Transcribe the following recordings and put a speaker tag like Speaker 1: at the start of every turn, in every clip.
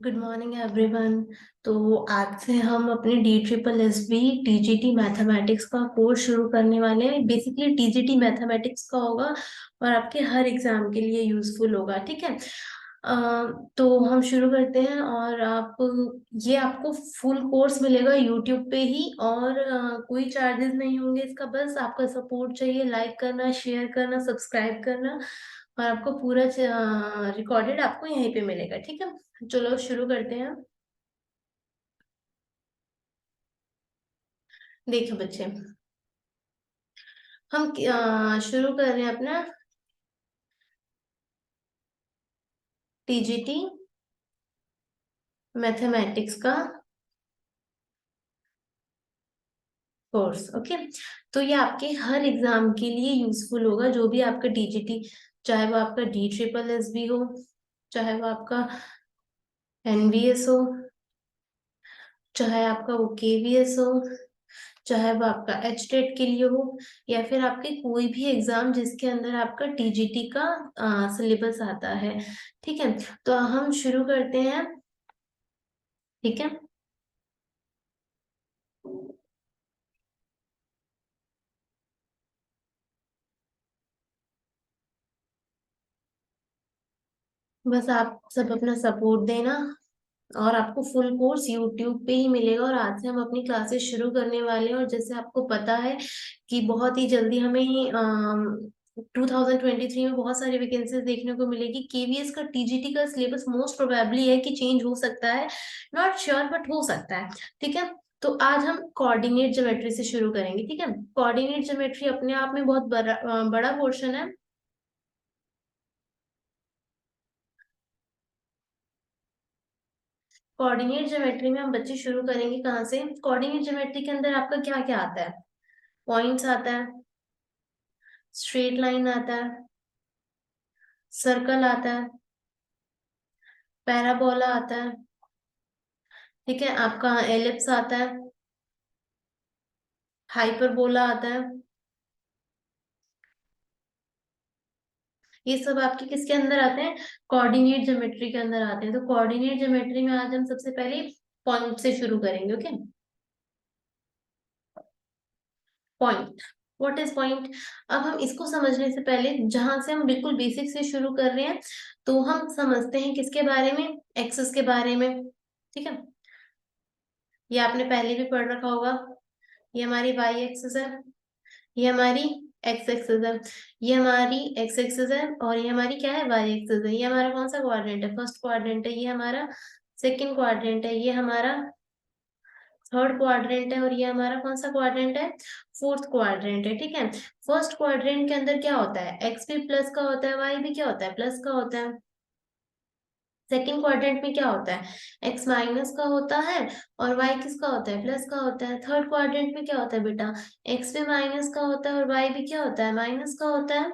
Speaker 1: Good morning everyone. तो आज से हम अपने DSSB TGT मैथमेटिक्स का कोर्स शुरू करने वाले हैं। बेसिकली TGT मैथमेटिक्स का होगा और आपके हर एग्जाम के लिए यूजफुल होगा। ठीक है। तो हम शुरू करते हैं और ये आपको फुल कोर्स मिलेगा यूट्यूब पे ही और कोई चार्जेस नहीं होंगे इसका। बस आपका सपोर्ट चाहिए, लाइक करना, शेयर करना, सब्सक्राइब करना और आपको पूरा रिकॉर्डेड आपको यहीं पे मिलेगा। ठीक है, चलो शुरू करते हैं। देखिए बच्चे, हम शुरू कर रहे हैं अपना TGT मैथमेटिक्स का कोर्स। ओके, तो ये आपके हर एग्जाम के लिए यूजफुल होगा। जो भी आपका TGT, चाहे वो आपका DSSS हो, चाहे वो आपका NVS हो, चाहे आपका वो KVS हो, चाहे वो आपका HTET के लिए हो, या फिर आपके कोई भी एग्जाम जिसके अंदर आपका TGT का सिलेबस आता है। ठीक है, तो हम शुरू करते हैं। ठीक है, बस आप सब अपना सपोर्ट देना और आपको फुल कोर्स यूट्यूब पे ही मिलेगा। और आज से हम अपनी क्लासेस शुरू करने वाले हैं। और जैसे आपको पता है कि बहुत ही जल्दी हमें 2023 में बहुत सारी वैकेंसीज देखने को मिलेगी। KVS का TGT का सिलेबस मोस्ट प्रोबेबली है कि चेंज हो सकता है, नॉट श्योर बट हो सकता है। ठीक है, तो आज हम कोऑर्डिनेट ज्योमेट्री से शुरू करेंगे। ठीक है, कोऑर्डिनेट ज्योमेट्री अपने आप में बहुत बड़ा पोर्शन है। कोऑर्डिनेट ज्योमेट्री में हम बच्चे शुरू करेंगे कहाँ से? कोऑर्डिनेट ज्योमेट्री के अंदर आपका क्या क्या आता है? पॉइंट्स आता है, स्ट्रेट लाइन आता है, सर्कल आता है, पैराबोला आता है। ठीक है, आपका एलिप्स आता है, हाइपरबोला आता है। ये सब आपके किसके अंदर आते हैं? कोऑर्डिनेट ज्योमेट्री के अंदर आते हैं। तो कोऑर्डिनेट ज्योमेट्री में आज हम सबसे पहले पॉइंट से शुरू करेंगे। Okay, point, what is point? अब हम इसको समझने से पहले, जहां से हम बिल्कुल बेसिक से शुरू कर रहे हैं, तो हम समझते हैं किसके बारे में? एक्सिस के बारे में। ठीक है, ये आपने पहले भी पढ़ रखा होगा। ये हमारी वाई एक्सिस है, ये हमारी एक्स एक्सिस है, ये हमारी एक्स एक्सिस है, और ये हमारी क्या है? वाई एक्सिस है। ये हमारा कौन सा क्वाड्रेंट है? फर्स्ट क्वाड्रेंट है। ये हमारा सेकंड क्वाड्रेंट है। ये हमारा थर्ड क्वाड्रेंट है। और ये हमारा कौन सा क्वाड्रेंट है? फोर्थ क्वाड्रेंट है। ठीक है, फर्स्ट क्वाड्रेंट के अंदर क्या होता है? एक्स भी प्लस का होता है, वाई भी क्या होता है? प्लस का होता है। सेकेंड क्वाड्रेंट में क्या होता है? एक्स माइनस का होता है और वाई किसका होता है? प्लस का होता है। थर्ड क्वाड्रेंट में क्या होता है बेटा? एक्स भी माइनस का होता है और वाई भी क्या होता है? माइनस का होता है।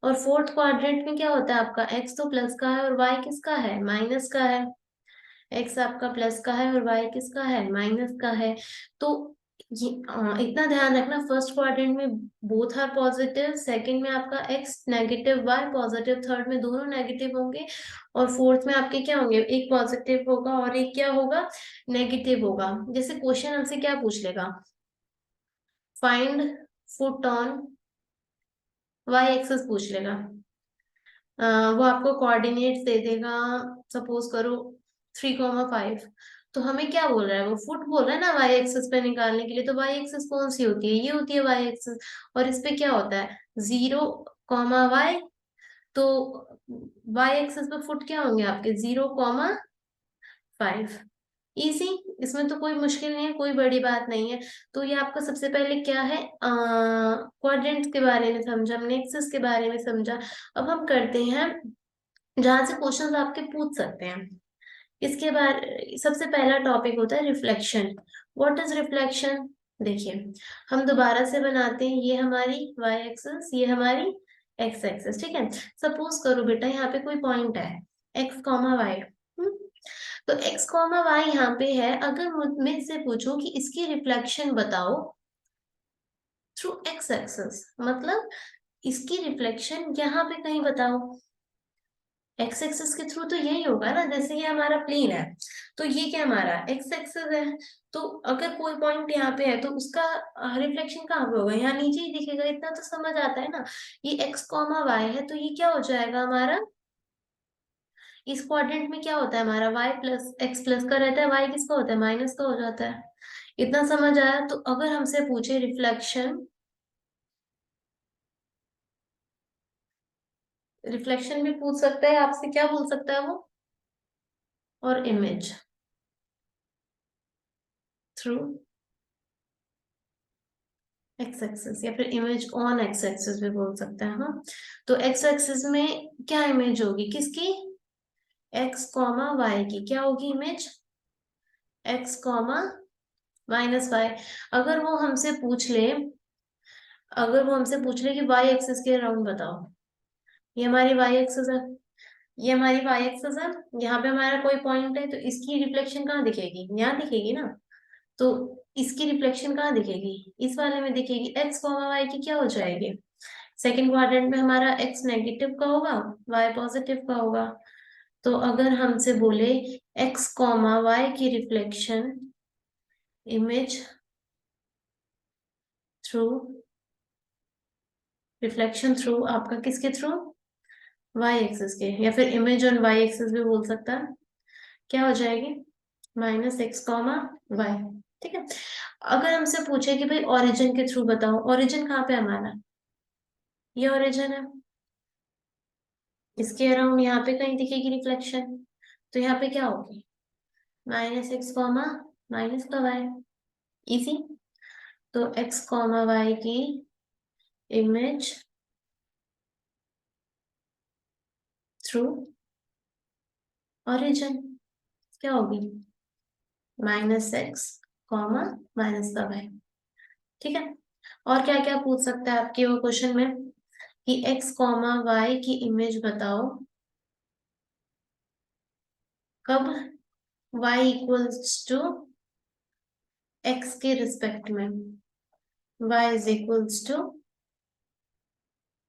Speaker 1: और फोर्थ क्वाड्रेंट में क्या होता है आपका? एक्स तो प्लस का है और वाई किसका है? माइनस का है। एक्स आपका प्लस का है और वाई किसका है? माइनस का है। तो ये इतना ध्यान रखना, फर्स्ट क्वाड्रेंट में बोथ आर पॉजिटिव, सेकंड में आपका x negative, y positive, third में दोनों नेगेटिव होंगे, और फोर्थ में आपके क्या होंगे? एक पॉजिटिव होगा और एक क्या होगा? नेगेटिव होगा। जैसे क्वेश्चन हमसे क्या पूछ लेगा? Find foot on y axis पूछ लेगा। वो आपको कोऑर्डिनेट्स दे देगा। सपोज करो 3,5। तो हमें क्या बोल रहा है? वो फुट बोल रहा है ना वाई एक्सिस पे निकालने के लिए। तो वाई एक्सिस कौन सी होती है? ये होती है वाई एक्सिस। और इस पे क्या होता है? 0,y। तो वाई एक्सिस पे फुट क्या होंगे आपके? 0,5। इजी, इसमें तो कोई मुश्किल नहीं है, कोई बड़ी बात नहीं है। तो ये आपका सबसे पहले क्या है? क्वाड्रेंट्स के बारे में समझा हमने, एक्सिस के बारे में समझा। अब हम करते हैं जहां से क्वेश्चंस आपके पूछ सकते हैं। इसके बारे सबसे पहला टॉपिक होता है रिफ्लेक्शन। What is reflection? देखिए, हम दोबारा से बनाते हैं। ये हमारी वाई एक्सिस, ये हमारी एक्स एक्सिस। ठीक है, सपोज करो बेटा यहाँ पे कोई पॉइंट है एक्स कॉमा वाई। तो एक्स कॉमा वाई यहाँ पे है। अगर मुझमें से पूछो कि इसकी रिफ्लेक्शन बताओ थ्रू एक्स एक्सिस, मतलब इसकी रिफ्लेक्शन यहाँ पे कहीं बताओ। एक्स एक्सिस के थ्रू तो यही होगा ना, जैसे ये हमारा प्लेन है तो ये क्या हमारा एक्स एक्सिस है, तो अगर कोई पॉइंट यहाँ पे है तो उसका रिफ्लेक्शन कहाँ पे होगा, यहाँ नीचे ही दिखेगा, इतना तो समझ आता है ना। ये एक्स कॉमा वाई है तो ये क्या हो जाएगा हमारा, इस क्वाड्रेंट में क्या होता है हमारा वाई प्लस एक्स प्लस का रहता है, वाई किसका होता है माइनस का हो जाता है। इतना समझ आया। तो अगर हमसे पूछे रिफ्लेक्शन, रिफ्लेक्शन भी पूछ सकता है आपसे, क्या बोल सकता है वो, और इमेज थ्रू एक्स एक्सिस, या फिर इमेज ऑन एक्स एक्सिस भी बोल सकते हैं। हाँ, तो एक्स एक्सिस में क्या इमेज होगी किसकी, एक्स कॉमा वाई की, क्या होगी image, x comma minus y. अगर वो हमसे पूछ ले, अगर वो हमसे पूछ ले कि वाई एक्सिस के अराउंड बताओ, ये हमारी वाई एक्सिस है, ये हमारी वाई एक्सिस है, यहाँ पे हमारा कोई पॉइंट है तो इसकी रिफ्लेक्शन कहाँ दिखेगी, यहाँ दिखेगी ना। तो इसकी रिफ्लेक्शन कहाँ दिखेगी, इस वाले में दिखेगी, एक्स कॉमा वाई की क्या हो जाएगी, सेकंड क्वाड्रेंट में हमारा एक्स नेगेटिव का होगा, वाई पॉजिटिव का होगा। तो अगर हमसे बोले एक्स कॉमा वाई की reflection image through, reflection through आपका किसके थ्रू, वाई एक्सिस के, या फिर इमेज ऑन वाई एक्सिस भी बोल सकता है, क्या हो जाएगी माइनस एक्स कॉमा वाई। ठीक है। अगर हमसे पूछे कि भाई ओरिजिन के थ्रू बताओ, ओरिजिन कहाँ पे हमारा, ये ओरिजिन है, इसके अराउंड यहाँ पे कहीं दिखेगी रिफ्लेक्शन, तो यहाँ पे क्या होगी माइनस एक्स कॉमा माइनस का वाई, इजी। तो एक्स कॉमा वाई की इमेज थ्रू ओरिजिन क्या होगी माइनस एक्स कॉमा माइनस का वाई। ठीक है। और क्या क्या पूछ सकता है आपके वो क्वेश्चन में, कि एक्स कॉमा वाई की इमेज बताओ कब वाई इक्वल्स टू एक्स के रिस्पेक्ट में, y is equals to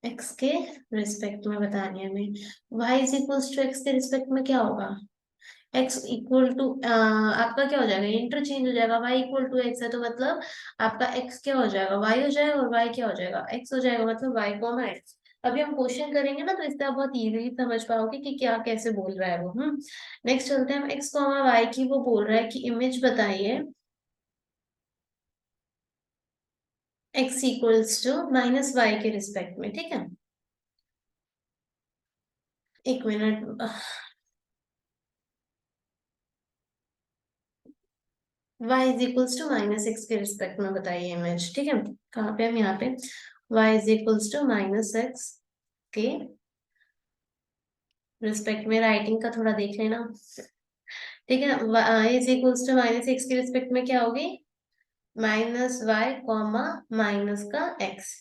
Speaker 1: x के रिस्पेक्ट में बतानी है हमें। Y is equals to x के रिस्पेक्ट में क्या होगा, एक्स इक्वल टू आपका क्या हो जाएगा, इंटरचेंज हो जाएगा, वाई इक्वल टू एक्स है तो मतलब आपका एक्स क्या हो जाएगा वाई हो जाएगा, और वाई क्या हो जाएगा एक्स हो जाएगा, मतलब वाई कॉमा एक्स। अभी हम क्वेश्चन करेंगे ना तो इससे आप बहुत इजीली समझ पाओगे कि क्या कैसे बोल रहा है वो। नेक्स्ट चलते हैं हम, एक्स कॉमा वाई की वो बोल रहा है कि इमेज बताइए x equals to minus y के रिस्पेक्ट में। ठीक है, एक minute, y is equals to minus x के रिस्पेक्ट में बताइए इमेज। ठीक है, कहाँ पे हम यहाँ पे y is equals to minus x के रिस्पेक्ट में, राइटिंग का थोड़ा देख लेना। ठीक है, y is equals to minus x के रिस्पेक्ट में क्या होगी माइनस वाई कॉमा माइनस का x।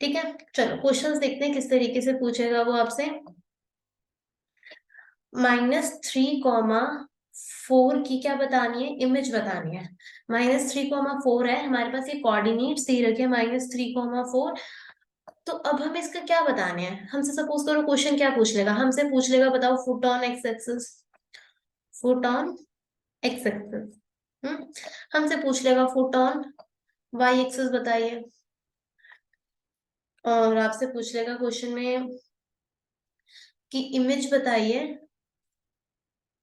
Speaker 1: ठीक है, चलो क्वेश्चंस देखते हैं किस तरीके से पूछेगा वो आपसे। -3, 4 की क्या बतानी है, इमेज बतानी है। -3, 4 है हमारे पास, ये कोऑर्डिनेट्स दे रखे हैं -3, 4। तो अब हमें इसका क्या बताने हैं, हमसे सपोज करो क्वेश्चन क्या पूछ लेगा, हमसे पूछ लेगा बताओ foot on x axis, foot on x axis. हमसे पूछ लेगा फुट ऑन वाई एक्सिस बताइए, और आपसे पूछ लेगा क्वेश्चन में कि इमेज बताइए,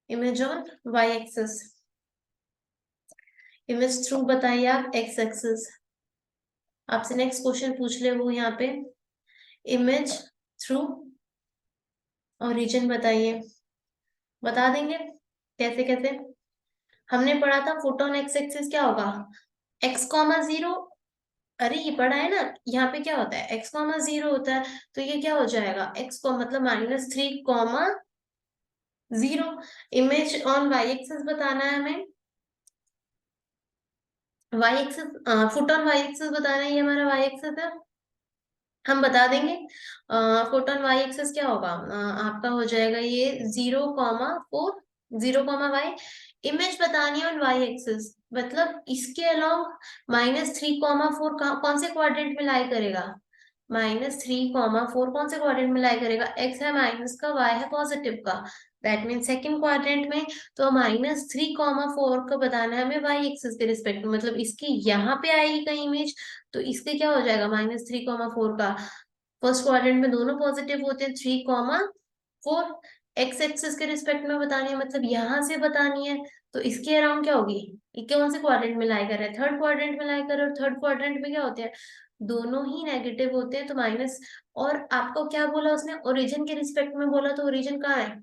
Speaker 1: image on y axis, image through बताइए आप एक्स एक्सिस। आपसे नेक्स्ट क्वेश्चन पूछ ले वो यहाँ पे इमेज थ्रू ओरिजिन बताइए, बता देंगे कैसे कैसे। हमने पढ़ा था फोटोन एक्स एक्सिस क्या होगा, एक्स कॉमा जीरो, अरे ये पढ़ा है ना, यहाँ पे क्या होता है एक्स कॉमा जीरो होता है, तो ये क्या हो जाएगा एक्स को मतलब -3, 0। इमेज ऑन वाई एक्सिस बताना है हमें, y axis foot on y axis बताना है, ये हमारा वाई एक्सिस है, हम बता देंगे। फोटोन वाई एक्सिस क्या होगा, आपका हो जाएगा ये 0, 4, 0, y। इमेज बतानी है ऑन वाई एक्सिस, मतलब इसके अलाउ -3, 4 कौन से क्वाड्रेंट में लाई करेगा, -3, 4 कौन से क्वाड्रेंट में लाई करेगा? एक्स है माइनस का, वाई है पॉजिटिव का, दैट मीन सेकंड क्वाड्रेंट में। तो -3, 4 को बताना है हमें वाई एक्सिस के रिस्पेक्ट में, मतलब इसकी यहाँ पे आएगी कहीं इमेज, तो इसके क्या हो जाएगा -3, 4 का। फर्स्ट क्वाड्रेंट में दोनों पॉजिटिव होते हैं, 3, 4 एक्स एक्सिस के रिस्पेक्ट में बतानी है, मतलब यहाँ से बतानी है। तो इसके अराउंड क्या होगी? ये कौन से क्वाड्रेंट में लाई कर रहा है? थर्ड क्वाड्रेंट में लाई कर रहा है, और थर्ड क्वाड्रेंट में क्या होते हैं? दोनों ही नेगेटिव होते हैं, तो माइनस। और आपको क्या बोला उसने? ओरिजिन के रिस्पेक्ट में बोला, तो ओरिजिन कहाँ है?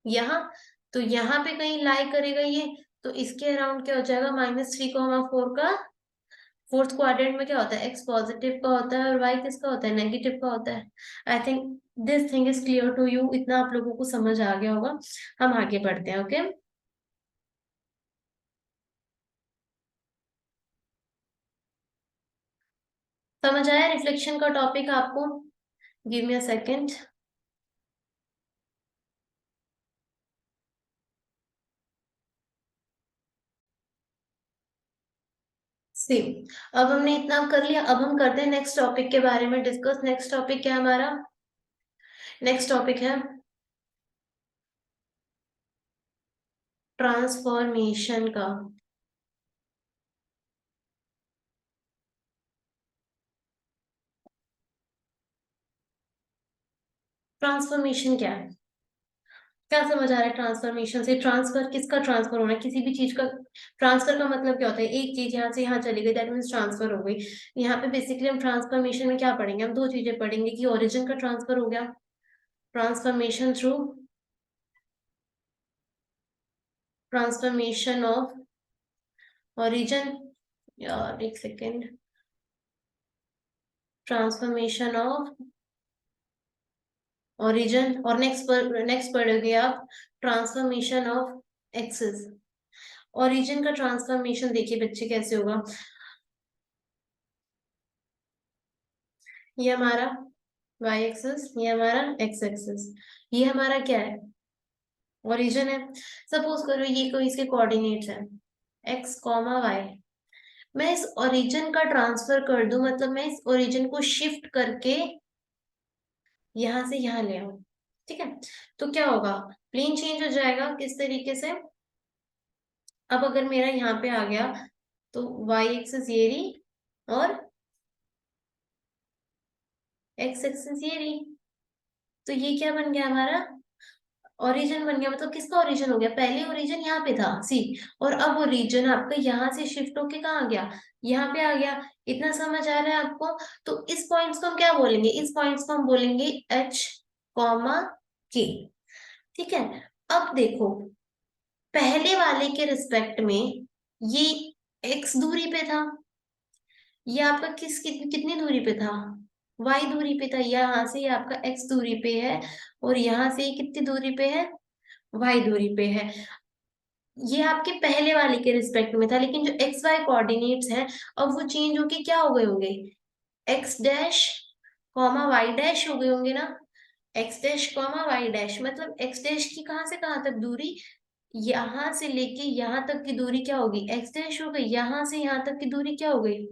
Speaker 1: यहाँ। तो यहाँ पे कहीं लाई करेगा ये, तो इसके अराउंड क्या हो जाएगा? -3, 4 का फोर्थ क्वाड्रेंट में क्या होता है? एक्स पॉजिटिव का होता है और वाई किसका होता है? नेगेटिव का होता है। I think this thing is clear to you, इतना आप लोगों को समझ आ गया होगा। हम आगे बढ़ते हैं, ओके? समझ आया रिफ्लेक्शन का टॉपिक आपको? Give me a second. Same. अब हमने इतना कर लिया, अब हम करते हैं नेक्स्ट टॉपिक के बारे में डिस्कस। नेक्स्ट टॉपिक क्या है हमारा? नेक्स्ट टॉपिक है ट्रांसफॉर्मेशन का। ट्रांसफॉर्मेशन क्या है? क्या समझ आ रहा है ट्रांसफॉर्मेशन से? ट्रांसफर किसका ट्रांसफर होना है? किसी भी चीज का ट्रांसफर का मतलब क्या होता है? एक चीज यहाँ से यहाँ चली गई, दैट मीन्स ट्रांसफर हो गई। यहाँ पे बेसिकली हम ट्रांसफॉर्मेशन में क्या पढ़ेंगे? हम दो चीजें पढ़ेंगे कि ओरिजिन का ट्रांसफर हो गया, transformation through transformation of origin, यार एक सेकेंड, ट्रांसफॉर्मेशन ऑफ ओरिजिन। और नेक्स्ट पढ़ोगे आप ट्रांसफॉर्मेशन ऑफ एक्सिस। ओरिजिन का ट्रांसफॉर्मेशन देखिए बच्चे कैसे होगा। ये हमारा y एक्सिस, ये हमारा x एक्सिस, ये हमारा क्या है? ओरिजिन है। सपोज करो ये कोई इसके कोऑर्डिनेट्स है x, y। मैं इस ओरिजिन का ट्रांसफर कर दूं, मतलब मैं इस ओरिजिन को शिफ्ट करके यहां से यहां ले आऊं, ठीक है? तो क्या होगा? प्लेन चेंज हो जाएगा किस तरीके से? अब अगर मेरा यहाँ पे आ गया, तो y एक्सिस ये रही, और x एक्सिस ये रही। तो ये क्या बन गया हमारा? ओरिजिन बन गया। मतलब किसका ओरिजिन हो गया? पहले ओरिजिन यहाँ पे था सी, और अब ओरिजिन आपका यहाँ से शिफ्ट होके कहाँ आ गया? यहाँ पे आ गया। इतना समझ आ रहा है आपको? तो इस पॉइंट्स को हम क्या बोलेंगे? इस पॉइंट्स को हम बोलेंगे एच, कॉमा के, ठीक है? अब देखो, पहले वाले के रिस्पेक्ट में ये एक्स दूरी पे था, ये आपका कितनी दूरी पे था? वाई दूरी पे था। यहाँ से ये आपका एक्स दूरी पे है, और यहाँ से ये कितनी दूरी पे है? वाई दूरी पे है। ये आपके पहले वाले के रिस्पेक्ट में था, लेकिन जो एक्स वाई कोऑर्डिनेट्स हैं, अब वो चेंज होके क्या हो गए होंगे? X dash comma Y dash हो गए होंगे ना? X dash comma Y dash, मतलब एक्स डैश की कहाँ से कहाँ तक दूरी? यहाँ से लेके यहाँ तक की दूरी क्या होगी? एक्स डैश हो गई। यहाँ से यहाँ तक की दूरी क्या हो गई?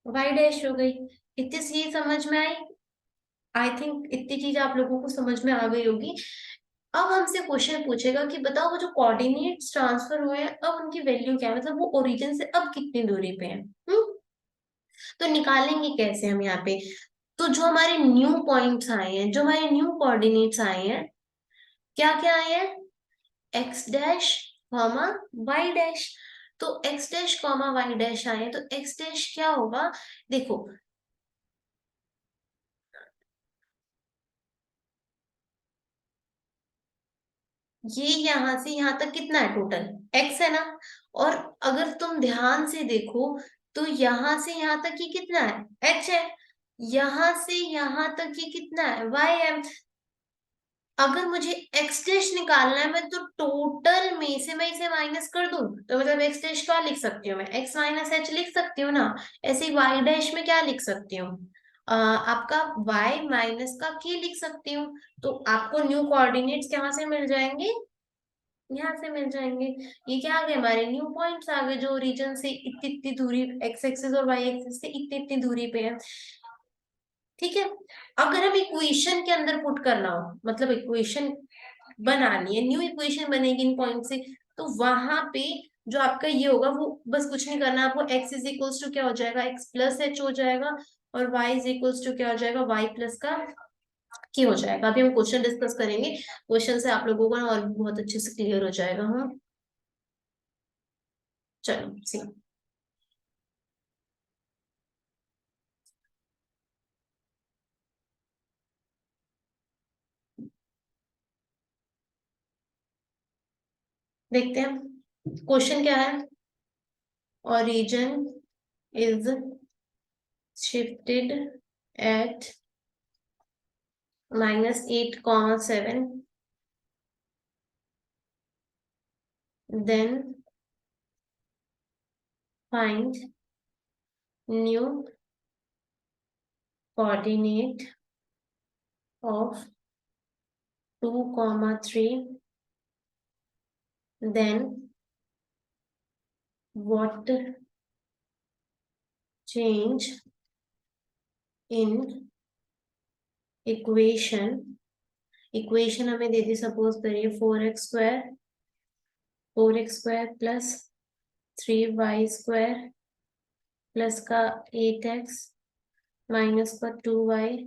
Speaker 1: वाई डैश हो गई। इतनी सी समझ में आई? आई थिंक इतनी चीज आप लोगों को समझ में आ गई होगी। अब हमसे क्वेश्चन पूछेगा कि बताओ वो जो कोऑर्डिनेट्स ट्रांसफर हुए हैं, अब उनकी वैल्यू क्या है, मतलब वो ओरिजिन से अब कितनी दूरी पे है? तो निकालेंगे कैसे हम यहाँ पे? तो जो हमारे न्यू पॉइंट्स आए हैं, जो हमारे न्यू कोऑर्डिनेट्स आए हैं, क्या क्या आए हैं? X dash comma Y dash. तो X dash comma Y dash आए हैं, तो एक्स डैश क्या होगा? देखो, ये यहाँ से यहाँ तक कितना है टोटल? एक्स है ना? और अगर तुम ध्यान से देखो, तो यहाँ से यहाँ तक ये कितना है? एच है। यहाँ से यहाँ तक ये कितना है? वाई है। अगर मुझे एक्स डैश निकालना है, मैं तो टोटल में से मैं इसे माइनस कर दूं, तो मतलब एक्स डैश क्या लिख सकती हूँ? मैं एक्स माइनस एच लिख सकती हूँ ना? ऐसे ही वाई डैश में क्या लिख सकती हूँ? आपका y माइनस का के लिख सकती हूँ। तो आपको न्यू कोऑर्डिनेट्स कहाँ से मिल जाएंगे? यहाँ से मिल जाएंगे। ये क्या आ गए? हमारे न्यू पॉइंट्स आ गए, जो रीजन से इतनी इतनी दूरी, एक्स एक्सिस और वाई एक्सिस से इतनी इतनी दूरी पे है। ठीक है। अगर हम इक्वेशन के अंदर पुट करना हो, मतलब इक्वेशन बनानी है, न्यू इक्वेशन बनेगी इन पॉइंट से, तो वहां पे जो आपका ये होगा वो बस कुछ नहीं करना आपको, x इज इक्वल्स टू क्या हो जाएगा, x प्लस एच हो जाएगा, और y इज इक्वल्स टू क्या हो जाएगा, y प्लस का की हो जाएगा। अभी हम क्वेश्चन डिस्कस करेंगे, क्वेश्चन से आप लोगों को ना और भी बहुत अच्छे से क्लियर हो जाएगा। हाँ, चलो सी देखते हैं क्वेश्चन क्या है। origin is shifted at -8, 7, then find new coordinate of 2, 3, then what change in equation, equation हमें दे दी, सपोज करिए 4x² 4x² plus 3y² plus का 8x माइनस का 2y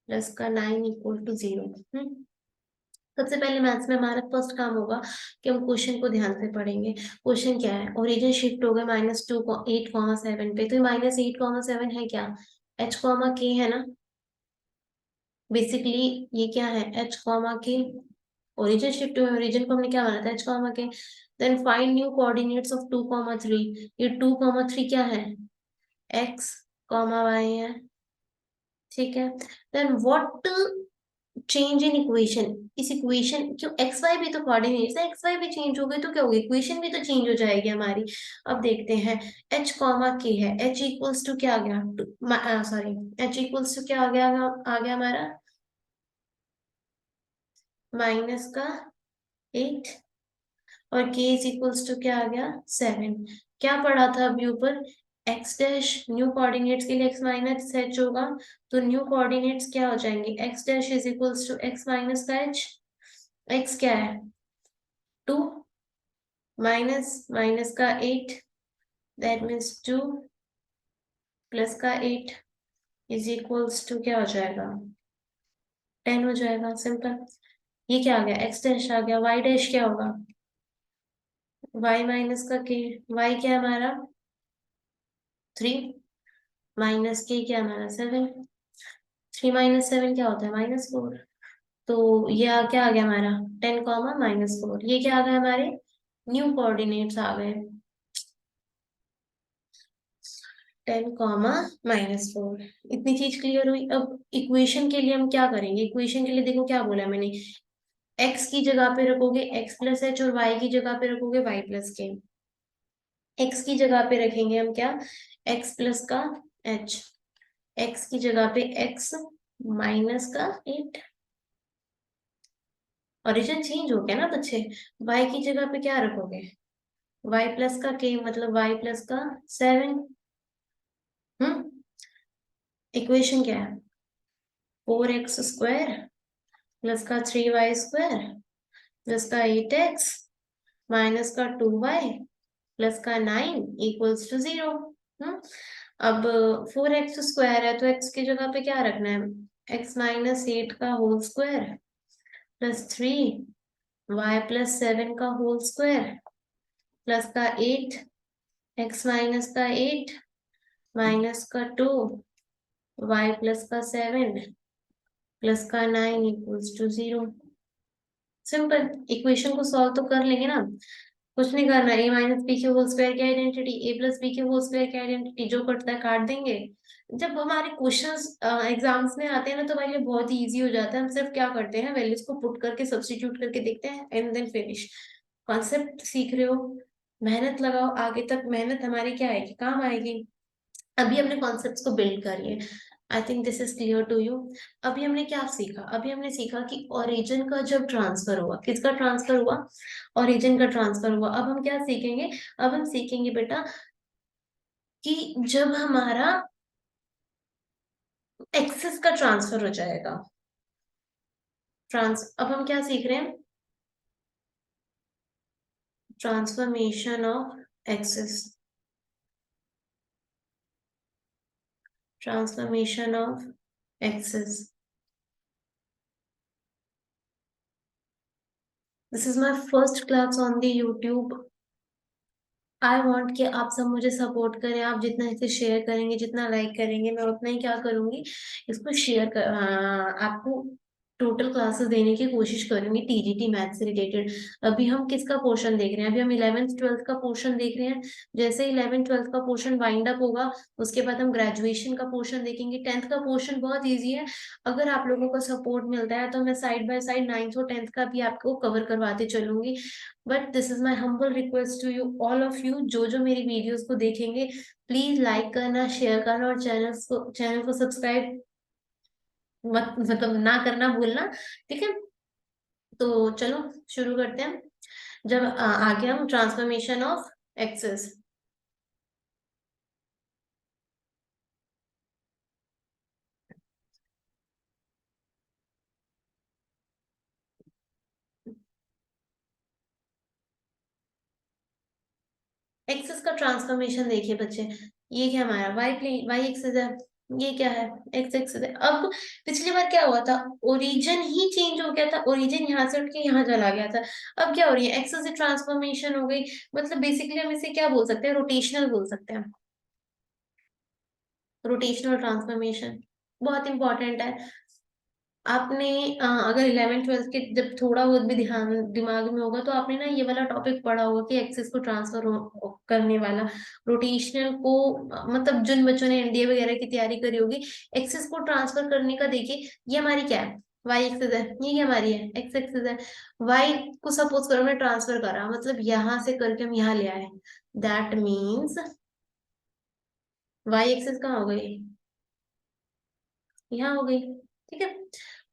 Speaker 1: प्लस का 9 इक्वल टू 0। सबसे पहले मैथ्स में हमारा फर्स्ट काम होगा कि हम क्वेश्चन को ध्यान से पढ़ेंगे। क्वेश्चन क्या है, ओरिजिन शिफ्ट हो गया -2 8, 7 पे, तो -8, 7 है क्या, h, k है ना। बेसिकली ये क्या है, h, k, ओरिजिन शिफ्ट हुए, ओरिजिन को हमने क्या माना था, h, k। Then find new coordinates of 2, 3, ये 2, 3 क्या है, x, y है, ठीक है। Then what change in equation, इस इक्वेशन क्यों, एक्स वाई भी तो कोऑर्डिनेट्स है, एक्स वाई भी चेंज हो गए तो क्या होगा, इक्वेशन भी तो चेंज हो जाएगी हमारी। अब देखते हैं, h, k है, h इक्वल्स टू क्या आ गया, सॉरी, h इक्वल्स टू क्या आ गया हमारा, माइनस का 8, और k इज इक्वल्स टू क्या आ गया, 7। क्या पढ़ा था अभी ऊपर, x डैश न्यू कोऑर्डिनेट्स के लिए x माइनस h होगा, तो न्यू कोऑर्डिनेट्स क्या हो जाएंगे, x dash is equals to x minus का h, x क्या है 2, माइनस माइनस का 8, दैट मीन्स 2 प्लस का 8 इज इक्वल्स टू क्या हो जाएगा, 10 हो जाएगा, सिंपल। ये क्या आ गया, x डैश आ गया, y डैश क्या होगा, y माइनस का k, y क्या है हमारा 3, माइनस के क्या है हमारा 7, 3 - 7 क्या होता है, -4। तो ये क्या आ गया हमारा, 10, -4, ये क्या आ गया हमारे न्यू कोऑर्डिनेट्स आ गए, 10, -4। इतनी चीज क्लियर हुई। अब इक्वेशन के लिए हम क्या करेंगे, इक्वेशन के लिए देखो क्या बोला मैंने, x की जगह पे रखोगे x प्लस एच, और y की जगह पे रखोगे y प्लस के। x की जगह पे रखेंगे हम क्या, x प्लस का h, x की जगह पे x माइनस का 8, ओरिजिन चेंज हो गया ना बच्चे। y की जगह पे क्या रखोगे, y प्लस का k, मतलब y प्लस का 7। हम्म, इक्वेशन क्या है, 4x² प्लस का 3y² प्लस का 8x माइनस का 2y प्लस का 9 इक्वल्स टू 0। हम्म, अब 4x² है तो x की जगह पे क्या रखना है, x-8 का होल स्क्वायर प्लस 3y+7 का होल स्क्वायर प्लस का 8, x-8 माइनस का 2, y प्लस का 7 प्लस का 9 इक्वल्स टू 0। सिंपल, इक्वेशन को सॉल्व तो कर लेंगे ना, कुछ नहीं करना, a-b के होल स्क्वायर की आइडेंटिटी, a+b के होल स्क्वायर की आइडेंटिटी, जो कटता है काट देंगे। जब हमारे क्वेश्चंस एग्जाम्स में आते हैं ना तो भाई ये बहुत ही इजी हो जाता है, हम सिर्फ क्या करते हैं, वैल्यूज को पुट करके सब्स्टिट्यूट करके देखते हैं एंड देन फिनिश। कॉन्सेप्ट सीख रहे हो, मेहनत लगाओ, आगे तक मेहनत हमारी क्या आएगी, काम आएगी। अभी हमने कॉन्सेप्ट्स को बिल्ड करिए, I think this is clear to you. अभी हमने क्या सीखा, अभी हमने सीखा कि ओरिजिन का जब ट्रांसफर हुआ, किसका ट्रांसफर हुआ, ओरिजिन का ट्रांसफर हुआ। अब हम क्या सीखेंगे, अब हम सीखेंगे बेटा कि जब हमारा एक्सिस का ट्रांसफर हो जाएगा। अब हम क्या सीख रहे हैं? Transformation of axis, transformation of axis. This is my first class on the YouTube. I want कि आप सब मुझे सपोर्ट करें। आप जितना इसे शेयर करेंगे, जितना लाइक करेंगे, मैं उतना ही क्या करूंगी, इसको शेयर कर आपको टोटल क्लासेस देने की कोशिश करूंगी टीजीटी मैथ से रिलेटेड। अभी हम किसका पोर्शन देख रहे हैं? अभी हम 11th 12th का पोर्शन देख रहे हैं। जैसे 11th 12th का पोर्शन वाइंड अप होगा, उसके बाद हम ग्रेजुएशन का पोर्शन देखेंगे। 10th का पोर्शन बहुत ईजी है। अगर आप लोगों का सपोर्ट मिलता है तो मैं साइड बाय साइड 9th और 10th का भी आपको कवर करवाते चलूंगी। But this is my humble request to you, all of you, जो जो मेरी वीडियोस को देखेंगे, प्लीज लाइक करना, शेयर करना और चैनल को सब्सक्राइब मत मतलब ना करना भूलना। ठीक है, तो चलो शुरू करते हैं। जब आगे हम ट्रांसफॉर्मेशन ऑफ एक्सेस। एक्सेस का ट्रांसफॉर्मेशन देखिए बच्चे, ये क्या हमारा वाई प्लेन, वाई एक्सेस है। ये क्या है? एक्स एक्सेस है। अब पिछली बार क्या हुआ था? ओरिजिन ही चेंज हो गया था, ओरिजिन यहाँ से उठ के यहाँ चला गया था। अब क्या हो रही है? एक्सेस से ट्रांसफॉर्मेशन हो गई। मतलब बेसिकली हम इसे क्या बोल सकते हैं? रोटेशनल बोल सकते हैं। रोटेशनल ट्रांसफॉर्मेशन बहुत इंपॉर्टेंट है। आपने अगर 11th 12th के जब थोड़ा बहुत भी ध्यान दिमाग में होगा तो आपने ना ये वाला टॉपिक पढ़ा होगा कि एक्सिस को ट्रांसफर करने वाला, रोटेशनल को मतलब जिन बच्चों ने एनडीए वगैरह की तैयारी करी होगी, एक्सिस को ट्रांसफर करने का देखिए। ये हमारी क्या है? वाई एक्सिस है। ये क्या हमारी है? एक्स एक्सिस है। वाई को सपोज करो मैं ट्रांसफर करा, मतलब यहां से करके हम यहाँ ले आए, दैट मीन्स वाई एक्सिस कहाँ हो गई? यहाँ हो गई। ठीक है,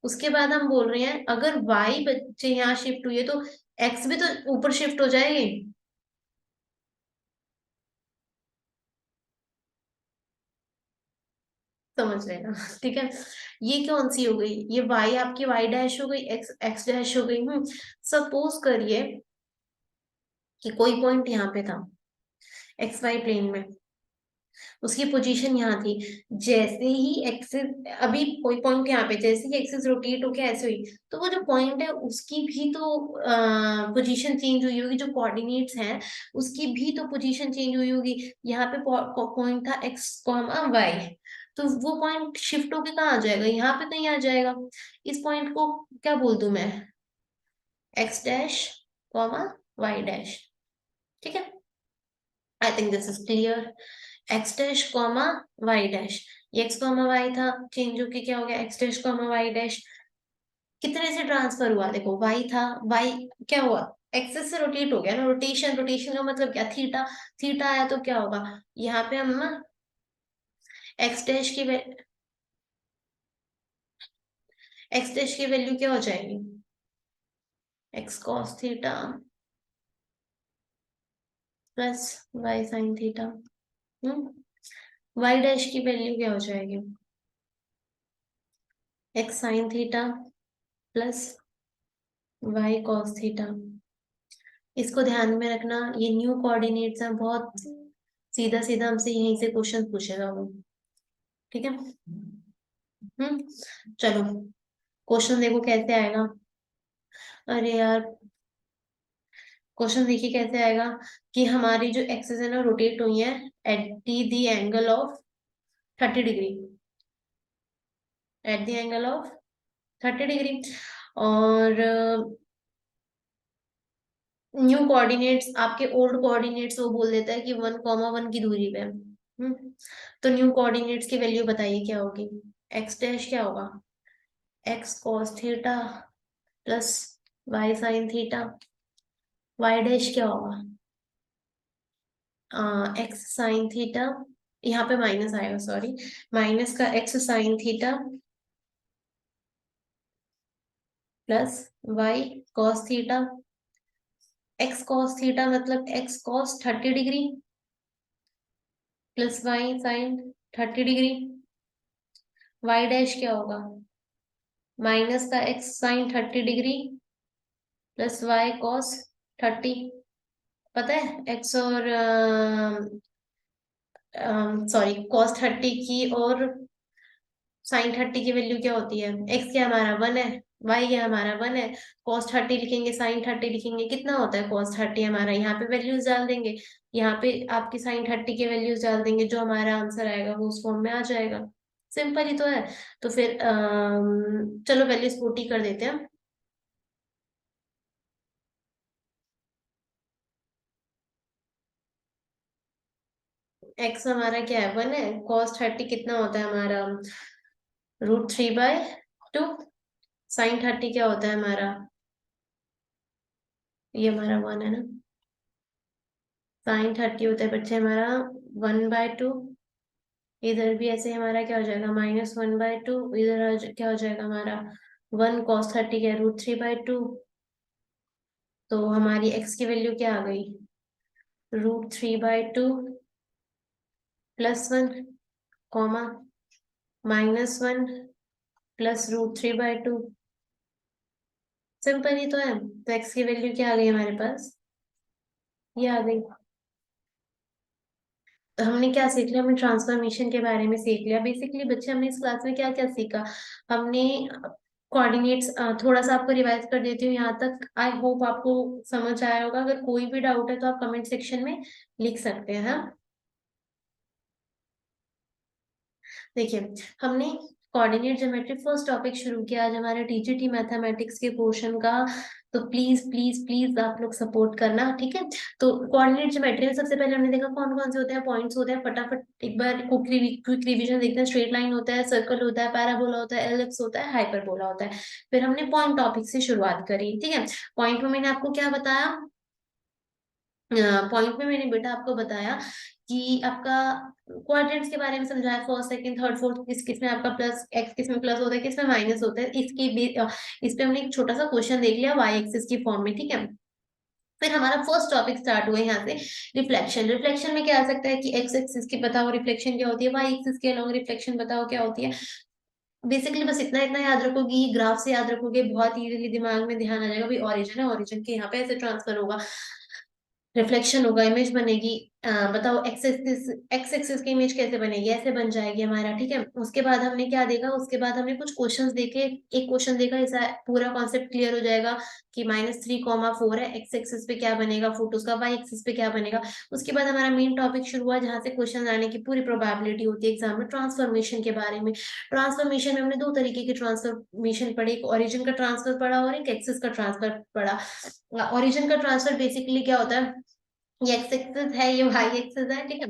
Speaker 1: उसके बाद हम बोल रहे हैं अगर y बच्चे यहाँ शिफ्ट हुई है तो x भी तो ऊपर शिफ्ट हो जाएगी। समझ लेना। ठीक है, ये कौन सी हो गई? ये y आपकी y डैश हो गई, x x डैश हो गई। सपोज करिए कि कोई पॉइंट यहाँ पे था एक्स वाई प्लेन में, उसकी पोजीशन यहाँ थी। जैसे ही एक्सिस, अभी कोई पॉइंट यहाँ पे, जैसे ही एक्सिस रोटेट होके ऐसे हुई, तो वो जो पॉइंट है उसकी भी तो पोजीशन चेंज हुई होगी। जो कोऑर्डिनेट्स हैं उसकी भी तो पोजीशन चेंज हुई होगी। यहाँ पे पॉइंट था एक्स कॉमा वाई, तो वो पॉइंट शिफ्ट होके कहाँ आ जाएगा? यहाँ पे कहीं आ जाएगा। इस पॉइंट को क्या बोल दूं मैं? X dash comma Y dash. ठीक है, I think this is clear. X dash comma Y dash, ये एक्स कॉमा वाई था, चेंज होके क्या हो गया? X dash comma Y dash. कितने से ट्रांसफर हुआ? देखो वाई था, वाई क्या हुआ? एक्सेस से रोटेट हो गया ना, रोटेशन, रोटेशन का मतलब क्या? थीटा। थीटा आया तो क्या होगा? यहाँ पे हम ना एक्स डैश की एक्स डैश की वैल्यू क्या हो जाएगी? X cos theta plus Y sign theta. Y dash की वैल्यू क्या हो जाएगी? X sign theta plus Y cos theta. इसको ध्यान में रखना, ये न्यू कोऑर्डिनेट्स हैं, बहुत सीधा सीधा हमसे यहीं से क्वेश्चन पूछेगा वो। ठीक है। चलो क्वेश्चन देखो कैसे आएगा। अरे यार, क्वेश्चन देखिए कैसे आएगा कि हमारी जो एक्सेस है ना रोटेट हुई है at the angle of 30 degree, at the angle of 30 degree. और न्यू कोऑर्डिनेट्स, आपके ओल्ड कोऑर्डिनेट्स वो बोल देता है कि 1,1 की दूरी पे। तो न्यू कोऑर्डिनेट्स की वैल्यू बताइए क्या होगी? एक्स डैश क्या होगा? X cos theta plus Y sign theta. Y dash क्या होगा? एक्स साइन थीटा, यहाँ पे माइनस आएगा, सॉरी, माइनस का X sign theta plus Y cos theta. X cos theta मतलब X cos 30 degree plus Y sine 30 degree. Y dash क्या होगा, minus का X sine 30 degree plus Y cos 30। पता है एक्स और सॉरी कॉस 30 की और साइन 30 की वैल्यू क्या होती है, एक्स क्या हमारा 1 है, वाई क्या हमारा 1 है, कॉस 30 लिखेंगे साइन 30 लिखेंगे, कितना होता है कॉस 30 हमारा, यहाँ पे वैल्यूज डाल देंगे, यहाँ पे आपकी साइन 30 के वैल्यूज डाल देंगे, जो हमारा आंसर आएगा वो उस फॉर्म में आ जाएगा। सिंपल ही तो है। तो फिर चलो वैल्यूज पुट ही कर देते हैं। एक्स हमारा क्या है 1 है, कॉस 30 कितना होता है हमारा √3/2, साइन 30 क्या होता है हमारा, ये हमारा 1 है ना, साइन 30 होता है बच्चे हमारा 1/2। इधर भी ऐसे हमारा क्या हो जाएगा -1/2, इधर क्या हो जाएगा हमारा 1 cos 30 क्या √3/2। तो हमारी एक्स की वैल्यू क्या आ गई, √3/2 +1 कॉमा -1 प्लस √3/2। सिंपल ही तो है। तो एक्स की वैल्यू क्या आ गई हमारे पास, ये आ गई। तो हमने क्या सीख लिया, हमने ट्रांसफॉर्मेशन के बारे में सीख लिया। बेसिकली बच्चे हमने इस क्लास में क्या क्या सीखा, हमने कोऑर्डिनेट्स, थोड़ा सा आपको रिवाइज कर देती हूँ यहाँ तक, आई होप आपको समझ आया होगा। अगर कोई भी डाउट है तो आप कमेंट सेक्शन में लिख सकते हैं, हाँ। देखिए, हमने कोऑर्डिनेट ज्योमेट्री फर्स्ट टॉपिक शुरू किया आज हमारे टीजीटी मैथमेटिक्स के पोर्शन का। तो प्लीज प्लीज प्लीज आप लोग सपोर्ट करना, ठीक है। तो कोऑर्डिनेट ज्योमेट्री में सबसे पहले हमने देखा कौन कौन से होते हैं, पॉइंट्स होते हैं, फटाफट एक बार क्विक रिवीजन देखते हैं। स्ट्रेट लाइन होता है, सर्कल होता है, पैराबोला होता है, एलिप्स होता है, हाइपरबोला होता है। फिर हमने पॉइंट टॉपिक से शुरुआत करी, ठीक है। पॉइंट में मैंने आपको क्या बताया, पॉइंट में मैंने बेटा आपको बताया कि आपका क्वाड्रेंट्स के बारे में समझाया, फर्स्ट सेकंड थर्ड फोर्थ, किस किस में आपका प्लस एक्स किस में प्लस होता है, किस में माइनस होता है। इस पे हमने एक छोटा सा क्वेश्चन देख लिया वाई एक्सिस की फॉर्म में, ठीक है। फिर हमारा फर्स्ट टॉपिक स्टार्ट हुआ यहाँ से, रिफ्लेक्शन। रिफ्लेक्शन में क्या आ सकता है कि एक्स एक्सिस की बताओ रिफ्लेक्शन क्या होती है, वाई एक्सिस के अलॉन्ग रिफ्लेक्शन बताओ क्या होती है। बेसिकली बस इतना इतना याद रखोगी, ग्राफ से याद रखोगे, बहुत इजीली दिमाग में ध्यान आ जाएगा। भाई ओरिजिन है, ओरिजिन के यहाँ पे ऐसे ट्रांसफर होगा, रिफ्लेक्शन होगा, इमेज बनेगी। बताओ एक्स एक्सिस की इमेज कैसे बनेगी, ऐसे बन जाएगी हमारा, ठीक है। उसके बाद हमने क्या देखा, उसके बाद हमने कुछ क्वेश्चंस देखे। एक क्वेश्चन देखा, ऐसा पूरा कॉन्सेप्ट क्लियर हो जाएगा कि -3,4 है, एक्स एक्सिस पे क्या बनेगा, फोटोज का वाई एक्सिस पे क्या बनेगा। उसके बाद हमारा मेन टॉपिक शुरू हुआ, जहाँ से क्वेश्चन आने की पूरी प्रोबेबिलिटी होती है एग्जाम में, ट्रांसफॉर्मेशन के बारे में। ट्रांसफॉर्मेशन में हमने दो तरीके की ट्रांसफॉर्मेशन पढ़ी, एक ओरिजिन का ट्रांसफर पढ़ा और एक एक्सिस का ट्रांसफर पढ़ा। ओरिजिन का ट्रांसफर बेसिकली क्या होता है, ये एक्स एक्सिस है, ये वाई एक्सिस है, ठीक है।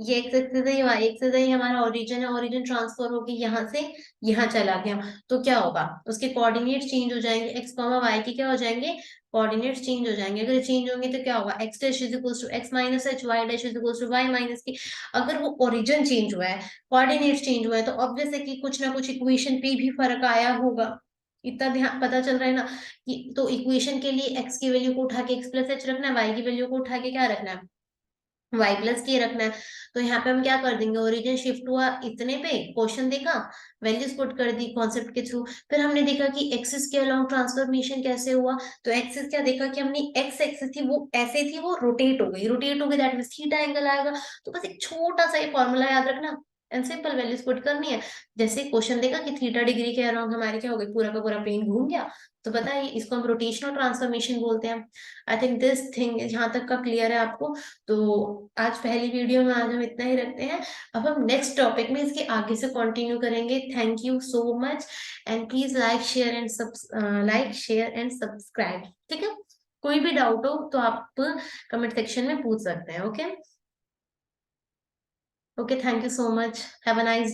Speaker 1: ये एक्स एक्सिस है, ये वाई एक्सिस है, ये हमारा ओरिजिन है। ओरिजिन ट्रांसफर होके यहाँ से यहाँ चला गया, तो क्या होगा, उसके कोऑर्डिनेट चेंज हो जाएंगे, एक्स कॉमा वाई के क्या हो जाएंगे, कोऑर्डिनेट्स चेंज हो जाएंगे। अगर चेंज होंगे तो क्या होगा, x dash is equals to x minus h, y dash is equals to y minus k. अगर वो ओरिजिन चेंज हुआ है, कोऑर्डिनेट चेंज हुआ है, तो ऑब्वियस है कि कुछ ना कुछ इक्वेशन पे भी फर्क आया होगा। इतना ध्यान पता चल रहा है ना कि, तो इक्वेशन के लिए एक्स की वैल्यू को उठा के एक्स प्लस एच रखना है, वाई की वैल्यू को उठा के क्या रखना है, वाई प्लस के रखना है। तो यहाँ पे हम क्या कर देंगे, ओरिजिन शिफ्ट हुआ इतने पे, क्वेश्चन देखा, वैल्यूज पुट कर दी कॉन्सेप्ट के थ्रू। फिर हमने देखा कि एक्सिस के अलॉन्ग ट्रांसफॉर्मेशन कैसे हुआ। तो एक्सिस क्या देखा कि हमने एक्स एक्सिस थी वो ऐसे थी, वो रोटेट हो गई, रोटेट हो गई, दैट मींस थीटा एंगल आएगा। तो बस एक छोटा सा ये फॉर्मूला याद रखना एंड सिंपल वैल्यूज पुट करनी है। जैसे क्वेश्चन देखा कि थीटा डिग्री के अराउंड हमारे क्या हो गई, पूरा का पूरा प्लेन घूम गया, तो पता है इसको हम रोटेशनल ट्रांसफॉर्मेशन बोलते हैं। आई थिंक दिस थिंग यहाँ तक का क्लियर है आपको। तो आज पहली वीडियो में आज हम इतना ही रखते हैं। अब हम नेक्स्ट टॉपिक में इसके आगे से कंटिन्यू करेंगे। Thank you so much and please like share and subscribe, ठीक है। कोई भी डाउट हो तो आप कमेंट सेक्शन में पूछ सकते हैं, okay. Okay, thank you so much, have a nice